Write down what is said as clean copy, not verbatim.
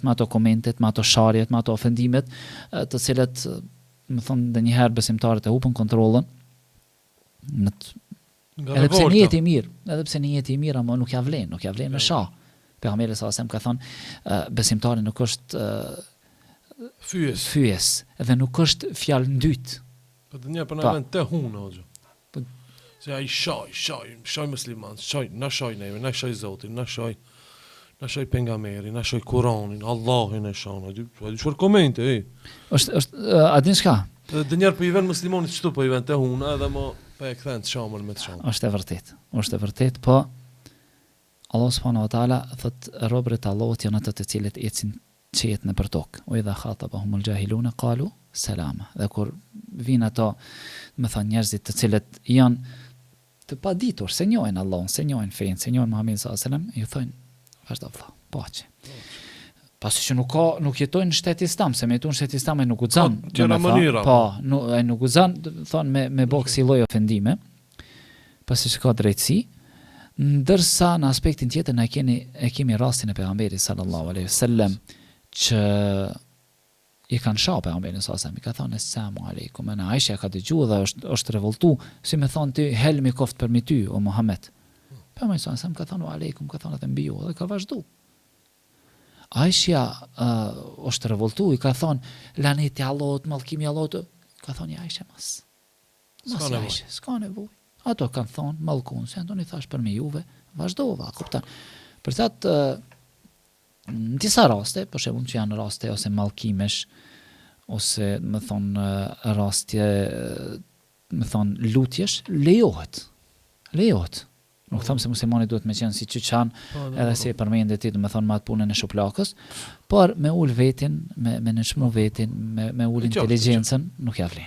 me ato komentet, me ato sharjet, me ato ofendimet, të cilat, më thonë, dhe njëherë besimtarët e hupën kontrollën, edhe pse një jetë i mirë, ama nuk ja vlen me shah. Pejgamberi sa ka thonë, besimtari nuk është fyes, edhe nuk është fjalë ndyt. Po të një për në vend të hunë, hoxha. Se ai shoj musliman, na shoj neve, na shoj Zotin, na shoj pejgamberin, na shoj Kur'anin, Allahin e shon. A di çfarë komente, A din çka? Dhe njerë për i vend muslimonit çtu po i vend të hunë, edhe mo pa e kthen të shamën me të shamën. Është e vërtet, po Allah subhanahu wa taala thot robërit e Allahut janë ato të cilët ecin qetë në për tokë. O idha khatabahumul jahiluna qalu salama. Dhe kur vinë ato, më thënë njerëzit të cilët janë të paditur, se njohin Allahun, se njohin fenë, se njohin Muhamedit sallallahu alaihi wasallam, ju thonë vazhdo vëlla, paqe. Pasi që nuk jetojnë në shtet islam, se me jetu në shtet islam e nuk guxon. Ai nuk guxon, thonë me bokë si lloj ofendime, pasi që ka drejtësi, ndërsa në aspektin tjetër e kemi rastin e pejgamberit sallallahu alaihi wasallam që i kanë shah pejgamberin sallallahu alaihi wasallam, i ka thënë assalamu alaikum, ana Aisha ka dëgjuar dhe është revoltu, si më thon ti helmi koft për mi ty o Muhammed. Pejgamberi sallallahu alaihi wasallam ka thënë aleikum, ka thënë atë mbiu dhe ka vazhdu. Aisha është revoltu, i ka thonë laneti Allahut, mallkimi i Allahut, ka thonë Aisha mas Aisha, s'ka nevojë. Ato kanë thonë mallkun, se Antoni thash për me juve, vazhdova, kupton. Për thatë në disa raste, për shembull që janë raste ose mallkimesh ose më thonë raste më thonë lutjesh, lejohet. Nuk them se muslimani duhet me qenë si çyçan, edhe si e përmendet ti, domethënë me atë punën e shuplakës, por me ul vetin, me nëshmu vetin, me ul inteligjencën, nuk ja vlen.